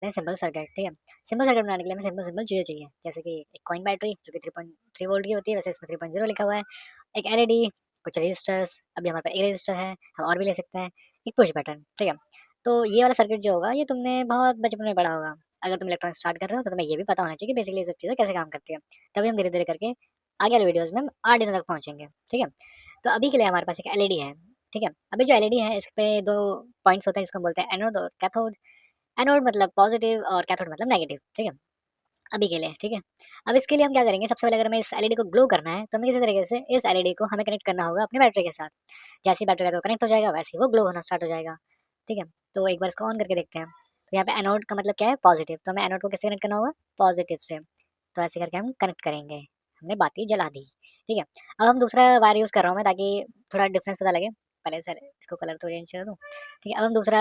Simple circuit, ठीक है। Simple circuit बनाने के लिए हमें सिंपल सिंपल चीज़ें चाहिए, जैसे कि एक कॉइन बैटरी जो कि 3.3 वोल्ट की होती है, वैसे इसमें 3.0 लिखा हुआ है। एक एलईडी, कुछ रजिस्टर्स, अभी हमारे पास एक रजिस्टर है, हम और भी ले सकते हैं। एक पुश बटन, ठीक है। तो ये वाला सर्किट जो होगा ये तुमने बहुत बचपन में पढ़ा होगा। अगर तुम इलेक्ट्रॉनिक स्टार्ट कर रहे हो तो तुम्हें ये भी पता होना चाहिए कि बेसिकली ये सब चीज़ें कैसे काम करती है। तभी हम धीरे धीरे करके आगे वाले वीडियोस में हम आर्डिनो तक पहुंचेंगे, ठीक है। तो अभी के लिए हमारे पास एक एलईडी है, ठीक है। अभी जो एलईडी है इस पे दो पॉइंट्स होते हैं जिसको हम बोलते हैं एनोड और कैथोड। एनोड मतलब पॉजिटिव और कैथोड मतलब नेगेटिव, ठीक है। अभी के लिए, ठीक है। अब इसके लिए हम क्या करेंगे, सबसे पहले अगर हमें इस एलईडी को ग्लो करना है तो हमें किसी तरीके से इस एलईडी को हमें कनेक्ट करना होगा अपनी बैटरी के साथ। जैसे ही बैटरी का कनेक्ट हो जाएगा वैसे ही वो ग्लो होना स्टार्ट हो जाएगा, ठीक है। तो एक बार इसको ऑन करके देखते हैं। तो यहाँ पे एनोड का मतलब क्या है, पॉजिटिव। तो हमें एनोड को किससे कनेक्ट करना होगा, पॉजिटिव से। तो ऐसे करके हम कनेक्ट करेंगे। हमने बाती जला दी, ठीक है। अब हम दूसरा वायर यूज़ कर रहा हूँ मैं ताकि थोड़ा डिफरेंस पता लगे। पहले सर इसको कलर तो चेंज कर दूँ, ठीक है। अब हम दूसरा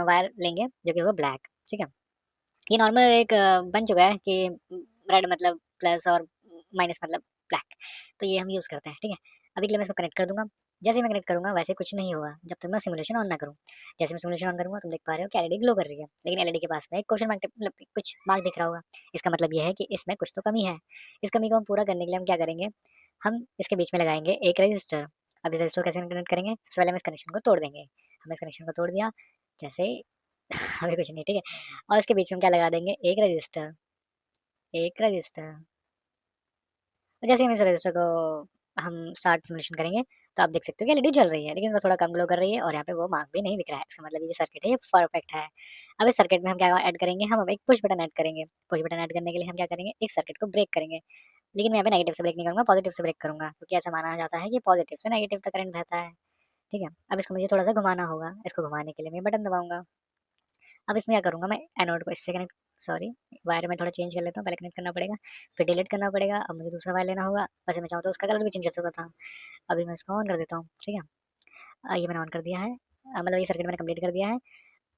वायर लेंगे जो कि होगा ब्लैक, ठीक है। ये नॉर्मल एक बन चुका है कि रेड मतलब प्लस और माइनस मतलब ब्लैक। तो ये हम यूज़ करते हैं, ठीक है। अभी के लिए मैं इसको कनेक्ट कर दूंगा। जैसे ही मैं कनेक्ट करूंगा वैसे कुछ नहीं होगा जब तक मैं सिमुलेशन ऑन ना करूं। जैसे मैं सिमुलेशन ऑन करूंगा तुम देख पा रहे हो कि एलईडी ग्लो कर रही है, लेकिन एलईडी के पास में एक क्वेश्चन मार्क मतलब कुछ मार्क दिख रहा होगा। इसका मतलब ये है कि इसमें कुछ तो कमी है। इस कमी को हम पूरा करने के लिए हम क्या करेंगे, हम इसके बीच में लगाएंगे एक रजिस्टर। अब इस रजिस्टर को कैसे कनेक्ट करेंगे, सबसे पहले हम इस कनेक्शन को तोड़ देंगे। हमने इस कनेक्शन को तोड़ दिया, जैसे अभी कुछ नहीं, ठीक है। और इसके बीच में हम क्या लगा देंगे, एक रजिस्टर, एक रजिस्टर। और जैसे ही हम इस रजिस्टर को हम स्टार्ट सिमुलेशन करेंगे तो आप देख सकते हो कि एलईडी जल रही है, लेकिन इसमें थोड़ा कम ग्लो कर रही है और यहाँ पे वो मार्क भी नहीं दिख रहा है। इसका मतलब ये जो सर्किट है ये परफेक्ट है। अब इस सर्किट में हम क्या ऐड करेंगे, हम अब एक पुश बटन ऐड करेंगे। पुश बटन ऐड करने के लिए हम क्या करेंगे, एक सर्किट को ब्रेक करेंगे। लेकिन मैं यहाँ पे नेगेटिव से ब्रेक नहीं करूंगा, पॉजिटिव से ब्रेक करूंगा, क्योंकि ऐसा माना जाता है कि पॉजिटिव से नेगेटिव तक करंट बहता है, ठीक है। अब इसको मुझे थोड़ा सा घुमाना होगा। इसको घुमाने के लिए मैं बटन दबाऊंगा। अब इसमें क्या करूँगा मैं, एनोड को इससे कनेक्ट, सॉरी वायर में थोड़ा चेंज कर लेता हूँ, पहले कनेक्ट करना पड़ेगा फिर डिलीट करना पड़ेगा। अब मुझे दूसरा वायर लेना होगा, वैसे मैं चाहूँ तो उसका कलर भी चेंज कर सकता था। अभी मैं इसको ऑन कर देता हूँ, ठीक है। ये मैंने ऑन कर दिया है। मतलब ये सर्किट मैंने कंप्लीट कर दिया है।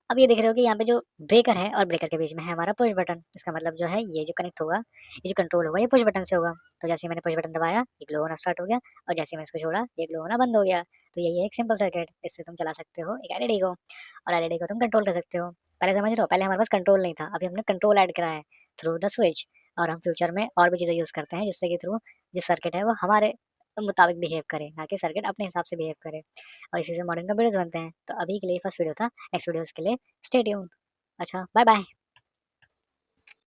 अब ये देख रहे हो कि यहाँ पे जो ब्रेकर है और ब्रेकर के बीच में है हमारा पुश बटन। इसका मतलब जो है ये जो कनेक्ट होगा, ये जो कंट्रोल होगा ये पुश बटन से होगा। तो जैसे ही मैंने पुश बटन दबाया ये ग्लो होना स्टार्ट हो गया, और जैसे ही मैं इसको छोड़ा ये ग्लो होना बंद हो गया। तो यही है एक सिंपल सर्किट। इससे तुम चला सकते हो एक एलईडी को, और एलईडी को तुम कंट्रोल कर सकते हो। पहले समझ रहे हो, पहले हमारे पास कंट्रोल नहीं था, अभी हमने कंट्रोल ऐड करा है थ्रू द स्विच। और हम फ्यूचर में और भी चीज़ें यूज़ करते हैं जिससे कि थ्रू जो सर्किट है वो हमारे मुताबिक बिहेव करे, ना कि सर्किट अपने हिसाब से बिहेव करे। और इसी से मॉडर्न कंप्यूटर्स बनते हैं। तो अभी के लिए फर्स्ट वीडियो था, नेक्स्ट वीडियोस के लिए स्टे ट्यून्ड। अच्छा, बाय बाय।